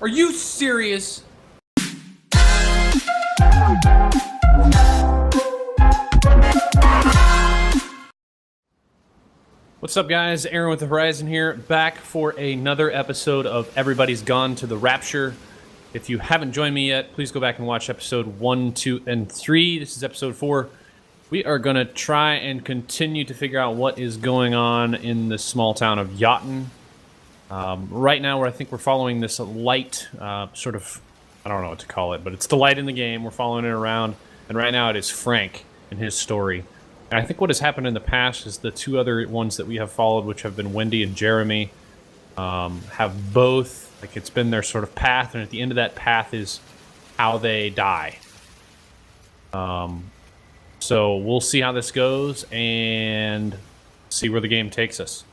Are you serious? What's up, guys? Aaron with the Horizon here, back for another episode of Everybody's Gone to the Rapture. If you haven't joined me yet, please go back and watch episode 1, 2, and 3. This is episode 4. We are going to try and continue to figure out what is going on in the small town of Yachten. Right now, I think we're following this light, sort of, I don't know what to call it, but it's the light in the game. We're following it around, and right now it is Frank and his story. And I think what has happened in the past is the two other ones that we have followed, which have been Wendy and Jeremy, have both, like, it's been their sort of path, and at the end of that path is how they die. So we'll see how this goes and see where the game takes us.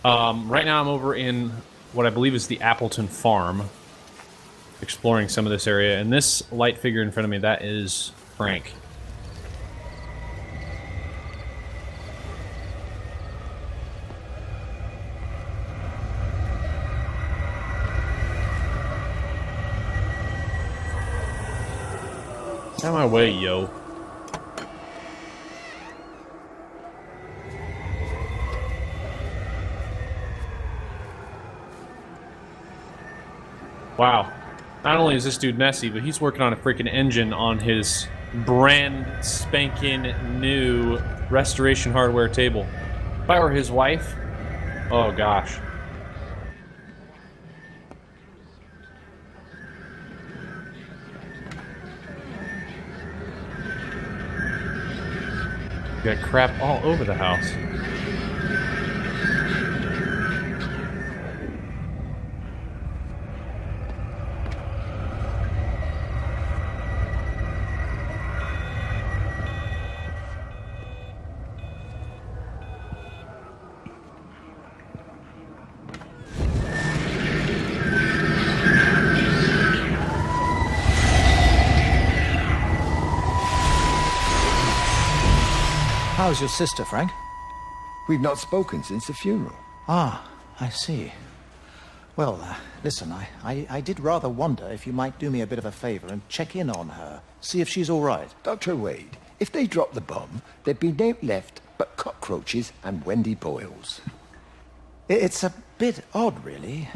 Right now I'm over in what I believe is the Appleton Farm, exploring some of this area, and this light figure in front of me, that is Frank. Out of my way, yo. Wow. Not only is this dude messy, but he's working on a freaking engine on his brand spanking new restoration hardware table. If I were his wife, oh gosh. Got crap all over the house. How's your sister, Frank? We've not spoken since the funeral. Ah, I see. Well, listen, I did rather wonder if you might do me a bit of a favor and check in on her, see if she's all right. Dr. Wade, if they dropped the bomb, there'd be no left but cockroaches and Wendy Boyles. It's a bit odd, really.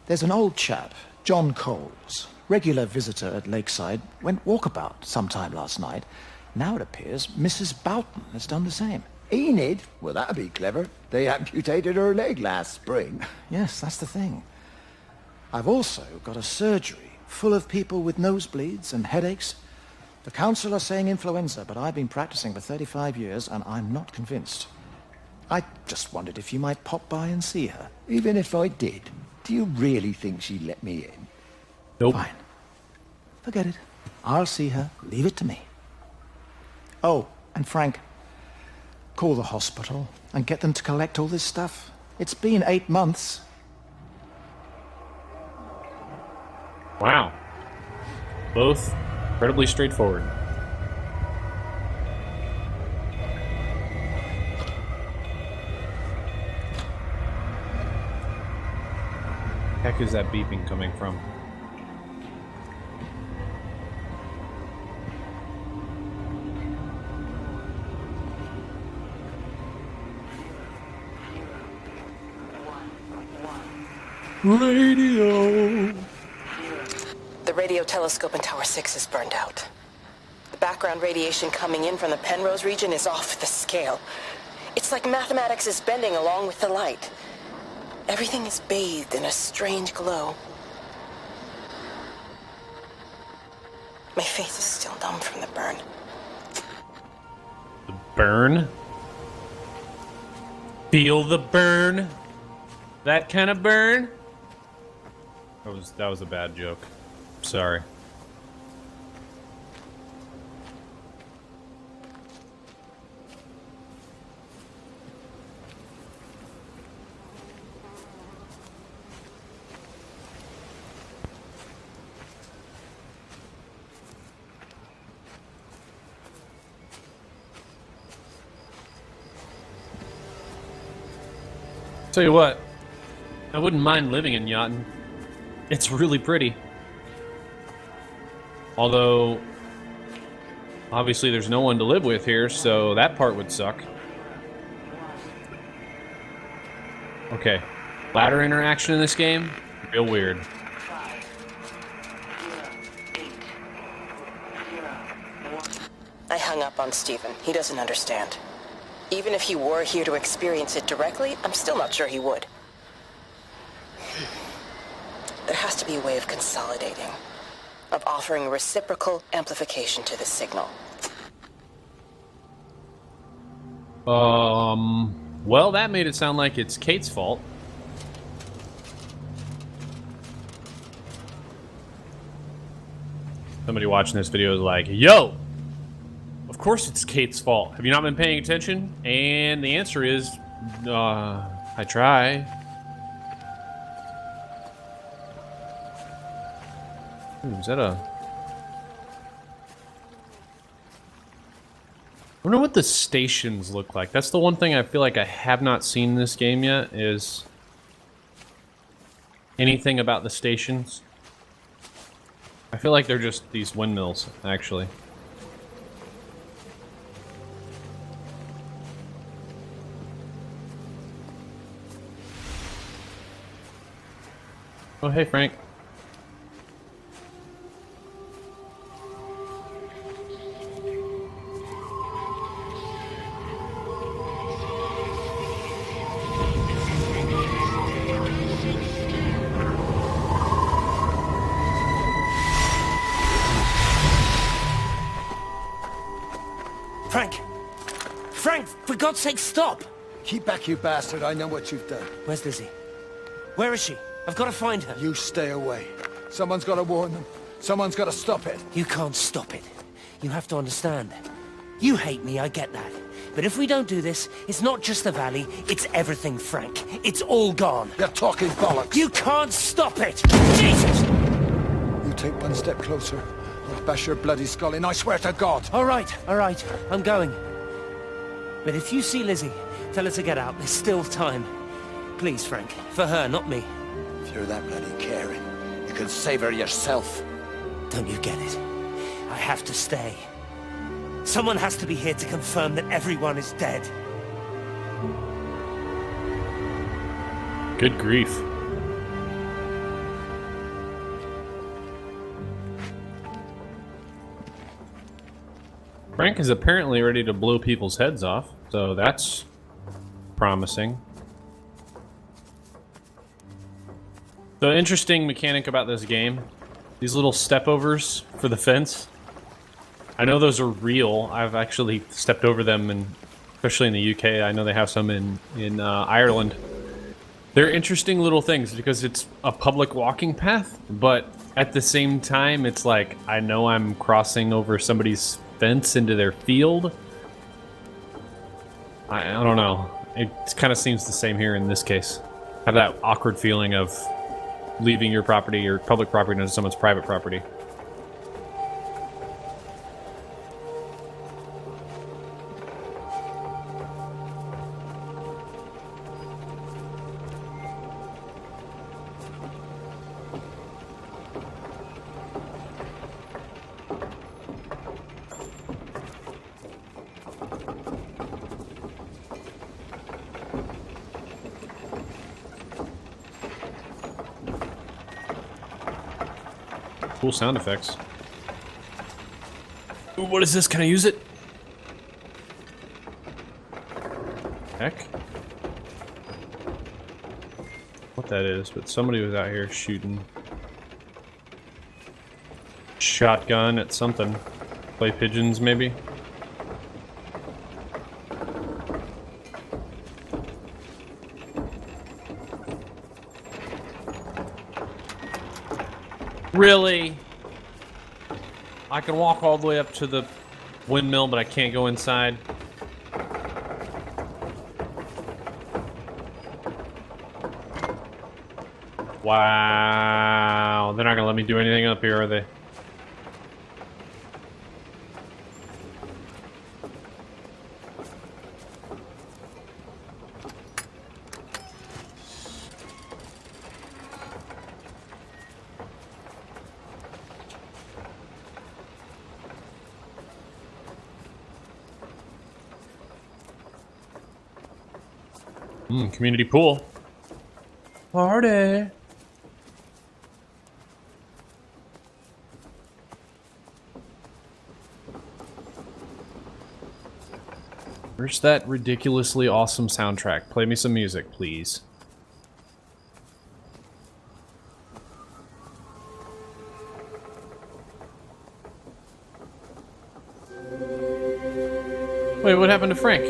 There's an old chap, John Coles, regular visitor at Lakeside, went walkabout sometime last night. Now it appears Mrs. Boughton has done the same. Enid? Well, that'd be clever. They amputated her leg last spring. Yes, that's the thing. I've also got a surgery full of people with nosebleeds and headaches. The council are saying influenza, but I've been practicing for 35 years and I'm not convinced. I just wondered if you might pop by and see her. Even if I did, do you really think she'd let me in? Nope. Fine. Forget it. I'll see her. Leave it to me. Oh, and Frank, call the hospital and get them to collect all this stuff. It's been 8 months. Wow. Both incredibly straightforward. Heck is that beeping coming from? Radio. The radio telescope in Tower 6 is burned out. The background radiation coming in from the Penrose region is off the scale. It's like mathematics is bending along with the light. Everything is bathed in a strange glow. My face is still numb from the burn. The burn? Feel the burn? That kind of burn? That was a bad joke. Sorry. Tell you what, I wouldn't mind living in Yachten. It's really pretty. Although, obviously there's no one to live with here, so that part would suck. Okay. Ladder interaction in this game, real weird. I hung up on Stephen. He doesn't understand. Even if he were here to experience it directly, I'm still not sure he would. There has to be a way of consolidating, of offering reciprocal amplification to the signal. Well, that made it sound like it's Kate's fault. Somebody watching this video is like, yo! Of course it's Kate's fault. Have you not been paying attention? And the answer is, I try. Ooh, is that a... I wonder what the stations look like. That's the one thing I feel like I have not seen in this game yet, is anything about the stations. I feel like they're just these windmills, actually. Oh, hey, Frank. Frank! Frank, for God's sake, stop! Keep back, you bastard. I know what you've done. Where's Lizzie? Where is she? I've got to find her. You stay away. Someone's got to warn them. Someone's got to stop it. You can't stop it. You have to understand. You hate me, I get that. But if we don't do this, it's not just the valley, it's everything, Frank. It's all gone. You're talking bollocks. You can't stop it! Jesus! You take one step closer, I'll bash your bloody skull in, I swear to God. All right, I'm going. But if you see Lizzie, tell her to get out. There's still time. Please, Frank. For her, not me. If you're that bloody caring, you can save her yourself. Don't you get it? I have to stay. Someone has to be here to confirm that everyone is dead. Good grief. Frank is apparently ready to blow people's heads off, so that's promising. The interesting mechanic about this game, these little stepovers for the fence. I know those are real. I've actually stepped over them, and especially in the UK. I know they have some in Ireland. They're interesting little things because it's a public walking path, but at the same time, it's like, I know I'm crossing over somebody's fence into their field. I don't know. It kind of seems the same here in this case. Have that awkward feeling of leaving your property or public property into someone's private property. Cool sound effects. Ooh, what is this? Can I use it? Heck. What that is, but somebody was out here shooting shotgun at something. Play pigeons, maybe? Really? I can walk all the way up to the windmill, but I can't go inside. Wow. They're not gonna let me do anything up here, are they? Community pool. Party. Where's that ridiculously awesome soundtrack? Play me some music, please. Wait, what happened to Frank?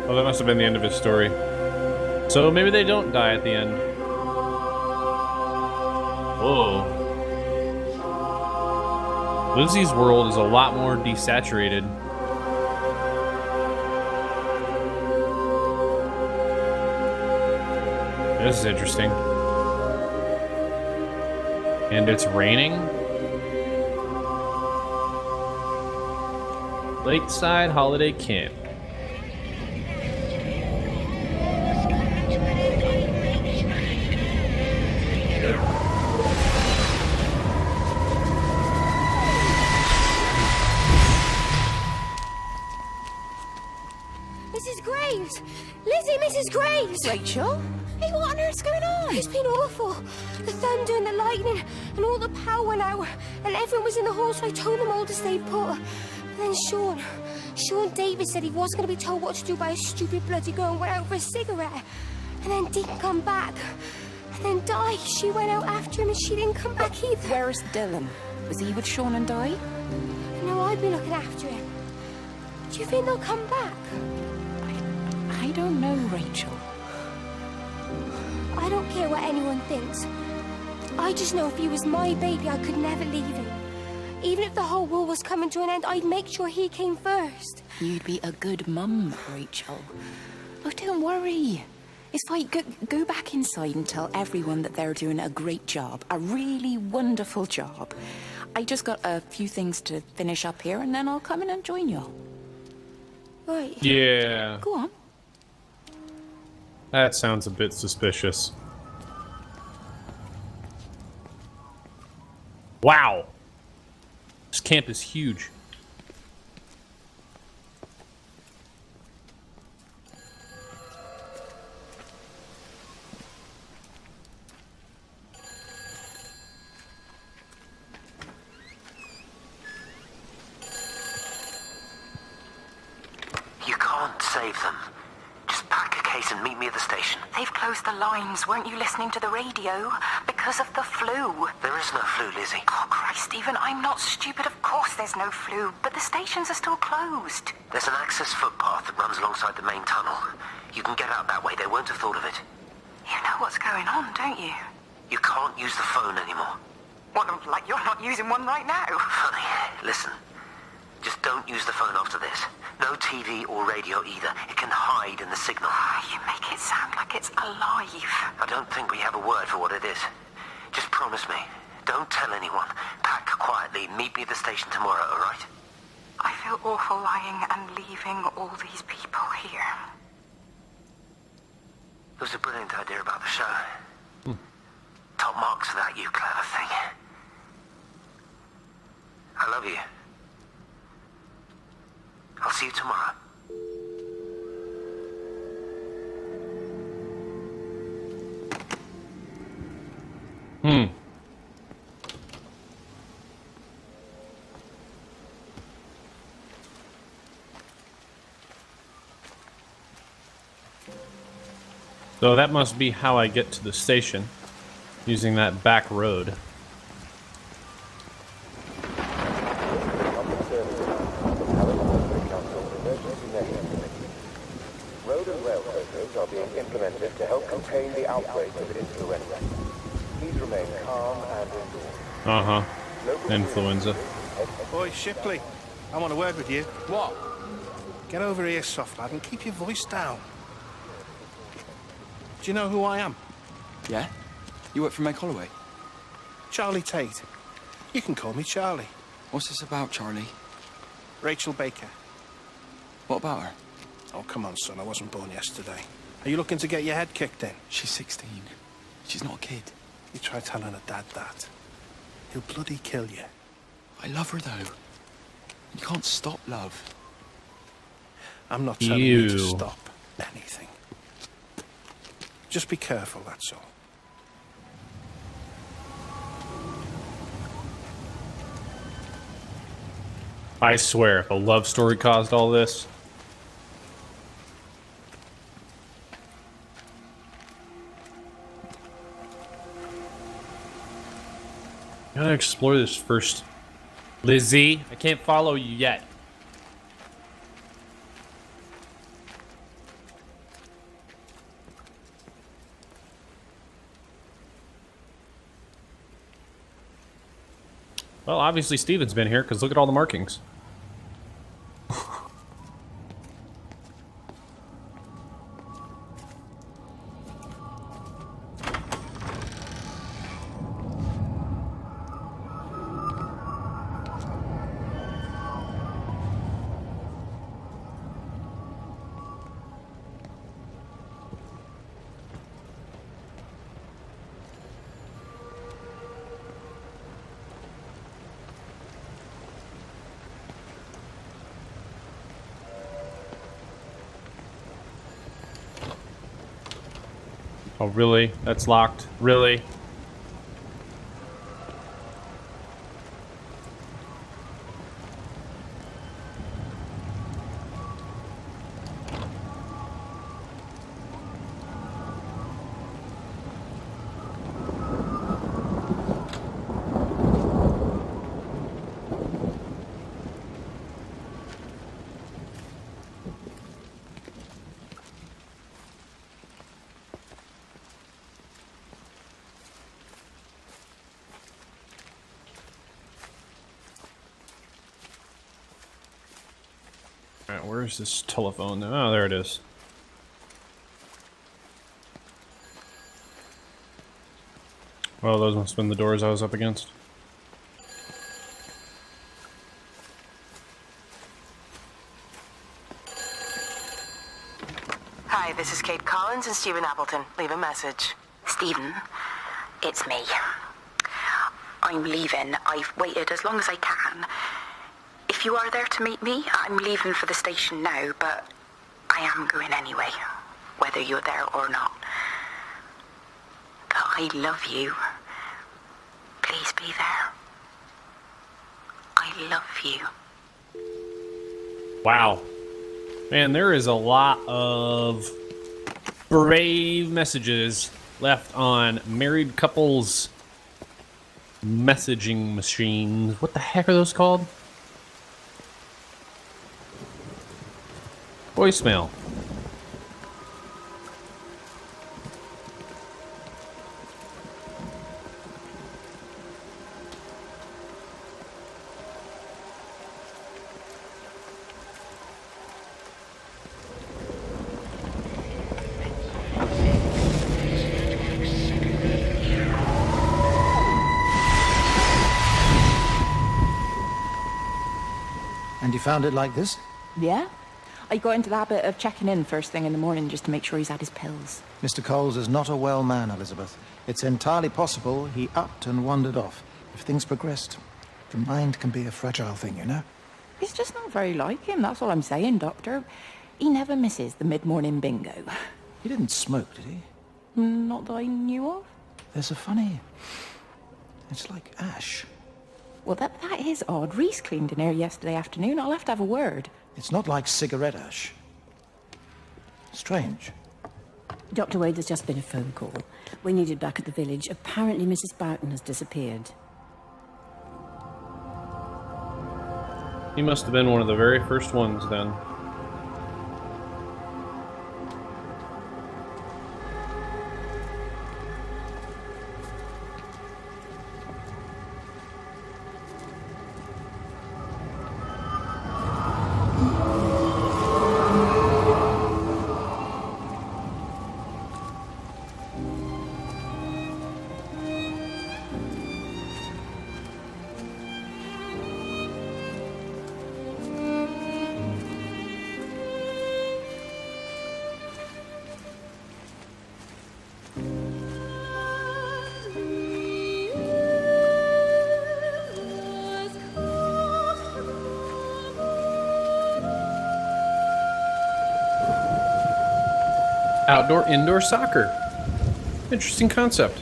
Oh, that must have been the end of his story. So maybe they don't die at the end. Whoa. Lizzie's world is a lot more desaturated. This is interesting. And it's raining? Lakeside Holiday Camp. Mrs. Graves! Lizzie, Mrs. Graves! Rachel? Hey, what on earth's going on? It's been awful. The thunder and the lightning and all the power went out and everyone was in the hall, so I told them all to stay put. Then Sean Davis said he wasn't going to be told what to do by a stupid bloody girl and went out for a cigarette. And then didn't come back. And then Di, she went out after him and she didn't come back either. Where is Dylan? Was he with Sean and Di? No, I've been looking after him. Do you think they'll come back? I don't know, Rachel. I don't care what anyone thinks. I just know if he was my baby, I could never leave him. Even if the whole world was coming to an end, I'd make sure he came first. You'd be a good mum, Rachel. Oh, don't worry. It's fine. Go back inside and tell everyone that they're doing a great job. A really wonderful job. I just got a few things to finish up here, and then I'll come in and join you. Right. Yeah. Go on. That sounds a bit suspicious. Wow. This camp is huge. You can't save them. Just pack a case and meet me at the station. They've closed the lines. Weren't you listening to the radio? Because of the flu. There is no flu, Lizzie. Oh, Christ, Stephen, I'm not stupid. Of course there's no flu. But the stations are still closed. There's an access footpath that runs alongside the main tunnel. You can get out that way. They won't have thought of it. You know what's going on, don't you? You can't use the phone anymore. What, like you're not using one right now? Funny. Listen. Just don't use the phone after this. No TV or radio either. It can hide in the signal. You make it sound like it's alive. I don't think we have a word for what it is. Just promise me. Don't tell anyone. Pack quietly. Meet me at the station tomorrow, all right? I feel awful lying and leaving all these people here. It was a brilliant idea about the show. Top marks for that, you clever thing. I love you. I'll see you tomorrow. So that must be how I get to the station, using that back road. Road and rail closures are being implemented to help contain the outbreak of influenza. Please remain calm and indoors. Influenza. Boy, Shipley, I want to work with you. What? Get over here, soft lad, and keep your voice down. Do you know who I am? Yeah? You work for Meg Holloway? Charlie Tate. You can call me Charlie. What's this about, Charlie? Rachel Baker. What about her? Oh, come on, son. I wasn't born yesterday. Are you looking to get your head kicked in? She's 16. She's not a kid. You try telling her dad that. He'll bloody kill you. I love her, though. You can't stop love. I'm not telling you to Ew. stop anything. Just be careful, that's all. I swear, if a love story caused all this. Gotta explore this first. Lizzie, I can't follow you yet. Well, obviously Steven's been here, because look at all the markings. Oh, really? That's locked? Really? Alright, where's this telephone? Oh, there it is. Well, those must have been the doors I was up against. Hi, this is Kate Collins and Stephen Appleton. Leave a message. Stephen, it's me. I'm leaving. I've waited as long as I can. If you are there to meet me, I'm leaving for the station now, but I am going anyway, whether you're there or not. But I love you. Please be there. I love you. Wow. Man, there is a lot of brave messages left on married couples' messaging machines. What the heck are those called? Voicemail. And you found it like this? Yeah? I got into the habit of checking in first thing in the morning just to make sure he's had his pills. Mr. Coles is not a well man, Elizabeth. It's entirely possible he upped and wandered off. If things progressed, the mind can be a fragile thing, you know? It's just not very like him, that's all I'm saying, Doctor. He never misses the mid-morning bingo. He didn't smoke, did he? Not that I knew of. There's a funny... It's like ash. Well, that is odd. Reese cleaned in here yesterday afternoon. I'll have to have a word. It's not like cigarette ash. Strange. Dr. Wade, there's just been a phone call. We needed back at the village. Apparently Mrs. Boughton has disappeared. He must have been one of the very first ones then. Outdoor, indoor soccer. Interesting concept.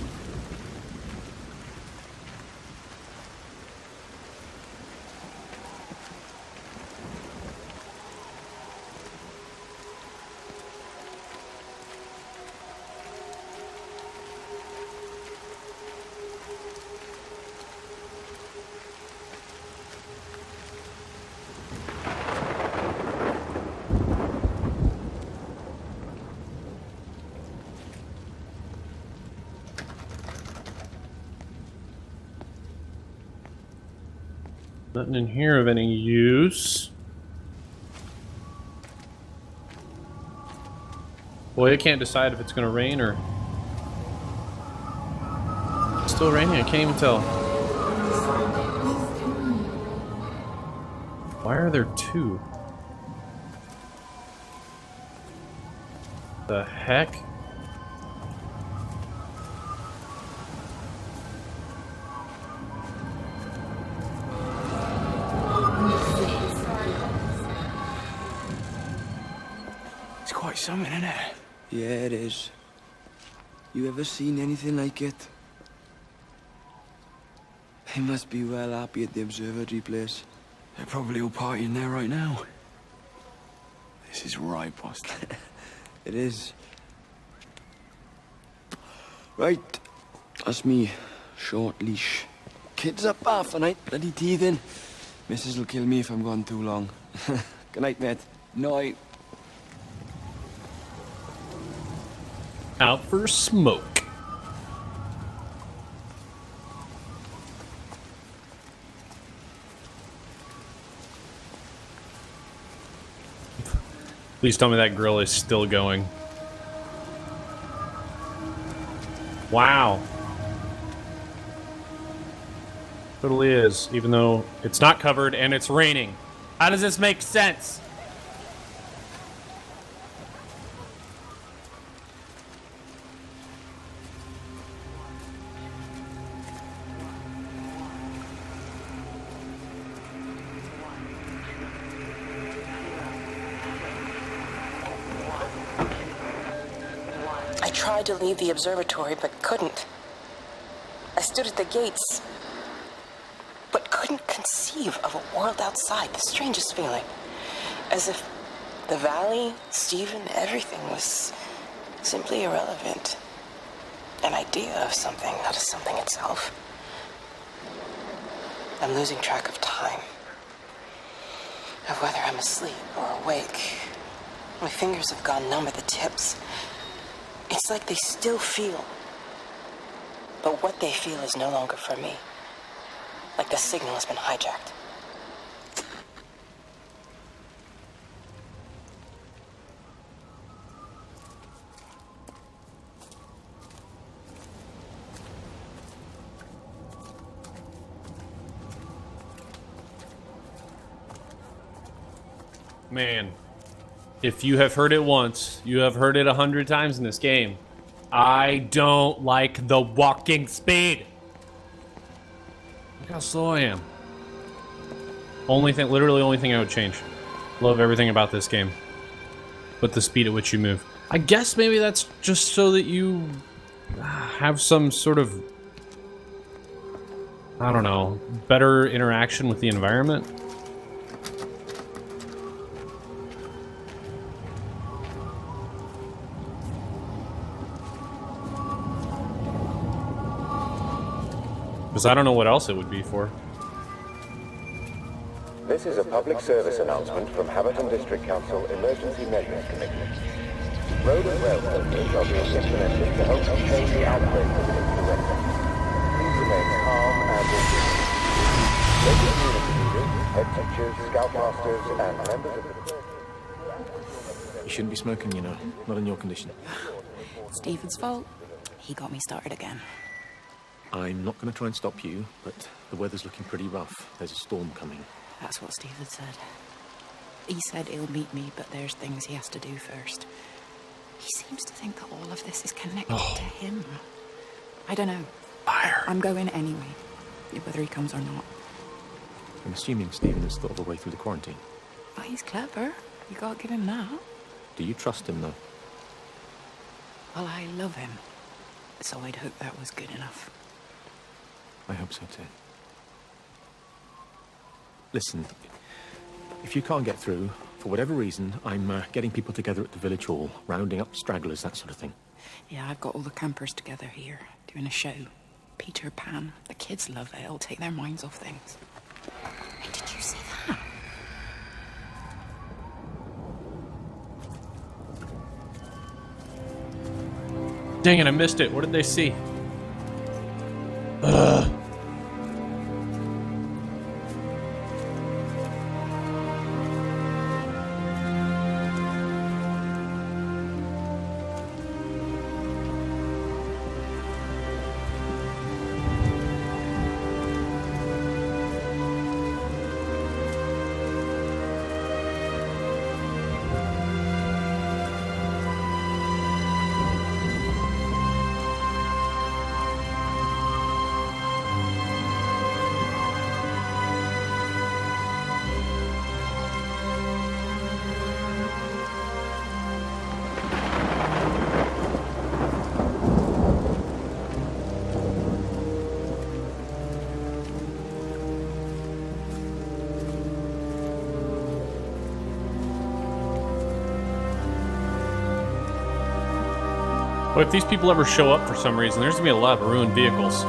Nothing in here of any use. Boy, I can't decide if it's going to rain or... It's still raining, I can't even tell. Why are there two? The heck? It's quite something, isn't it? Yeah, it is. You ever seen anything like it? They must be well happy at the observatory place. They're probably all partying there right now. This is right, boss. It is. Right. That's me. Short leash. Kids up half a night, bloody teething. Missus will kill me if I'm gone too long. Good night, mate. Night. Out for smoke. Please tell me that grill is still going. Wow. Totally is, even though it's not covered and it's raining. How does this make sense? I tried to leave the observatory, but couldn't. I stood at the gates, but couldn't conceive of a world outside. The strangest feeling. As if the valley, Stephen, everything was simply irrelevant. An idea of something, not as something itself. I'm losing track of time. Of whether I'm asleep or awake. My fingers have gone numb at the tips. It's like they still feel. But what they feel is no longer for me. Like the signal has been hijacked. Man, if you have heard it once, you have heard it 100 times in this game. I don't like the walking speed. Look how slow I am. Literally only thing I would change. Love everything about this game. But the speed at which you move. I guess maybe that's just so that you have some sort of, I don't know, better interaction with the environment. Because I don't know what else it would be for. This is a public service announcement from Haverton District Council Emergency Measures Committee. Road and rail closures are being implemented to help contain the outbreak of influenza. Please remain calm and vigilant. Local community leaders, head teachers, scoutmasters, and members of the clergy. You shouldn't be smoking, you know. Not in your condition. Stephen's fault. He got me started again. I'm not going to try and stop you, but the weather's looking pretty rough. There's a storm coming. That's what Stephen said. He said he'll meet me, but there's things he has to do first. He seems to think that all of this is connected to him. I don't know. Fire. I'm going anyway, whether he comes or not. I'm assuming Stephen has thought of a way through the quarantine. Oh, he's clever. You gotta give him that. Do you trust him, though? Well, I love him. So I'd hope that was good enough. I hope so too. Listen, if you can't get through, for whatever reason, I'm getting people together at the village hall, rounding up stragglers, that sort of thing. Yeah, I've got all the campers together here, doing a show. Peter Pan. The kids love it. It'll take their minds off things. Hey, did you see that? Dang it, I missed it. What did they see? Ugh. But if these people ever show up for some reason, there's gonna be a lot of ruined vehicles.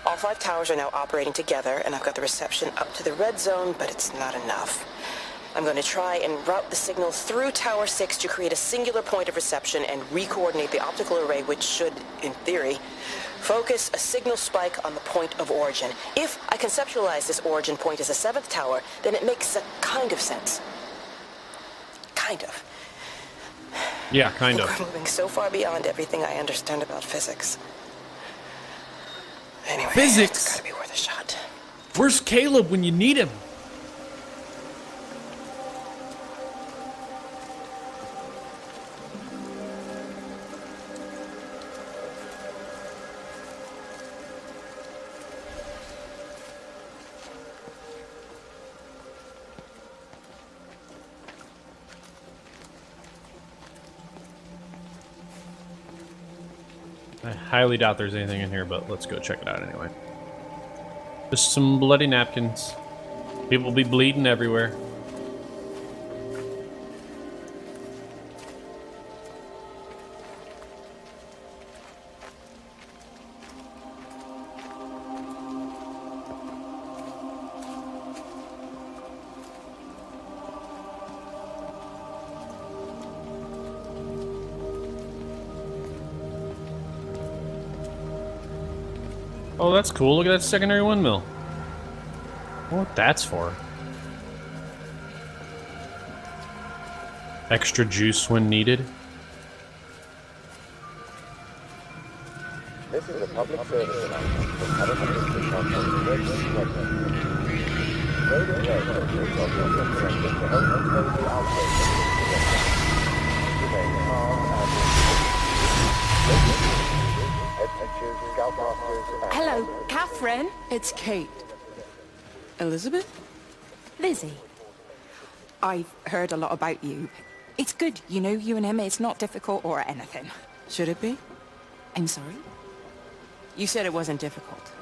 All 5 towers are now operating together, and I've got the reception up to the red zone, but it's not enough. I'm going to try and route the signal through Tower 6 to create a singular point of reception and re-coordinate the optical array, which should, in theory, focus a signal spike on the point of origin. If I conceptualize this origin point as a 7th tower, then it makes a kind of sense. Kind of. Yeah, kind of. We're moving so far beyond everything I understand about physics. Anyway, Physics? It's gotta be worth a shot. Where's Caleb when you need him? I highly doubt there's anything in here, but let's go check it out anyway. Just some bloody napkins. People be bleeding everywhere. Oh, that's cool. Look at that secondary windmill. I wonder what that's for. Extra juice when needed. This is a public service announcement from Hamilton District Council Emergency Network. Road and rail officials are being implemented to help control the outbreak of this disaster. Remain calm and head teachers, scoutmasters, and... Hello, Catherine. It's Kate. Elizabeth? Lizzie. I've heard a lot about you. It's good, you know, you and him, it's not difficult or anything. Should it be? I'm sorry? You said it wasn't difficult.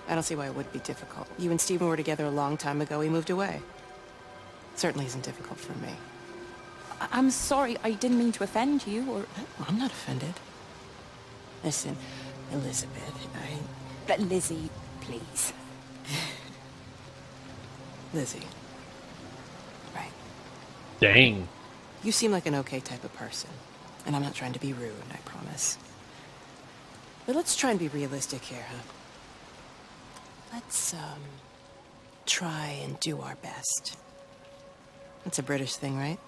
I don't see why it would be difficult. You and Stephen were together a long time ago. He moved away. Certainly isn't difficult for me. I'm sorry, I didn't mean to offend you, or... Well, I'm not offended. Listen, Elizabeth, But Lizzie, please. Lizzie. Right. Dang. You seem like an okay type of person. And I'm not trying to be rude, I promise. But let's try and be realistic here, huh? Let's, try and do our best. That's a British thing, right?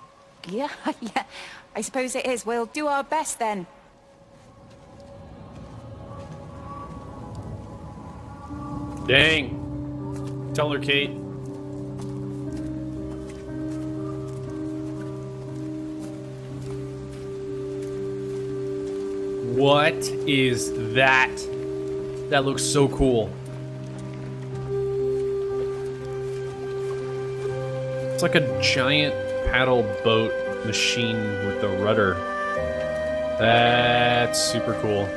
Yeah, yeah. I suppose it is. We'll do our best then. Dang. Tell her, Kate. What is that? That looks so cool. It's like a giant paddle boat machine with a rudder. That's super cool.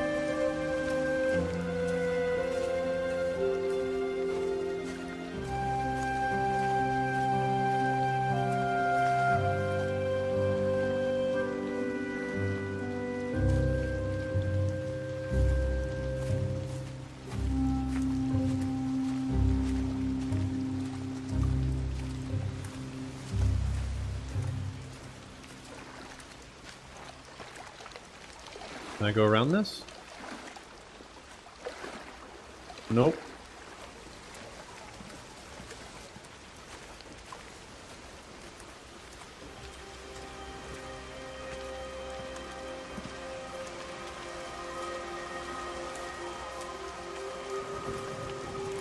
Can I go around this? Nope.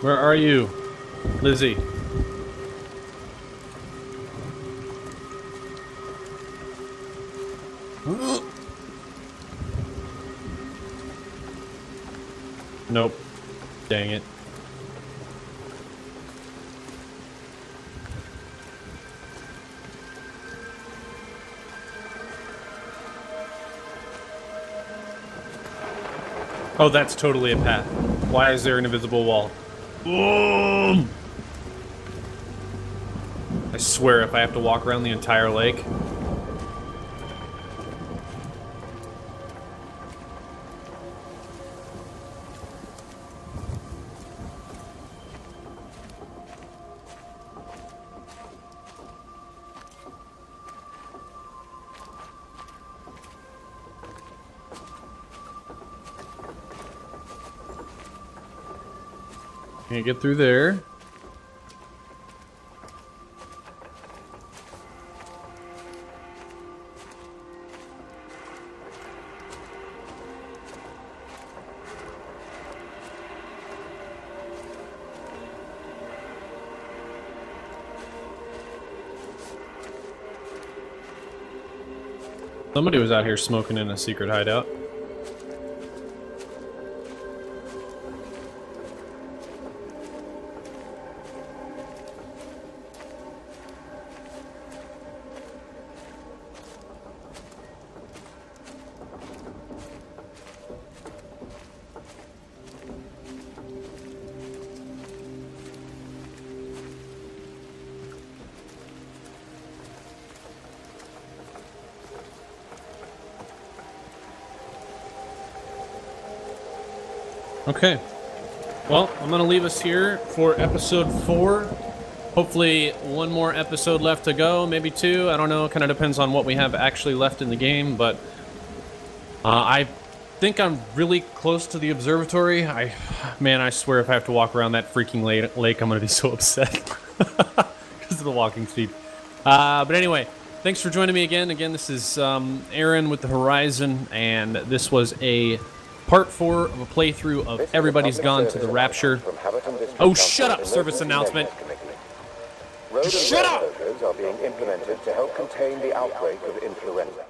Where are you, Lizzie? Nope. Dang it. Oh, that's totally a path. Why is there an invisible wall? I swear if I have to walk around the entire lake. Can't get through there. Somebody was out here smoking in a secret hideout. Okay. Well, I'm going to leave us here for episode 4. Hopefully one more episode left to go, maybe 2. I don't know. It kind of depends on what we have actually left in the game, but I think I'm really close to the observatory. Man, I swear if I have to walk around that freaking lake, I'm going to be so upset because of the walking speed. But anyway, thanks for joining me again. Again, this is Aaron with the Horizon, and this was a part 4 of a playthrough of Everybody's Gone to the Rapture. Oh, shut up, service announcement. Shut up! Measures are being implemented to help contain the outbreak of influenza.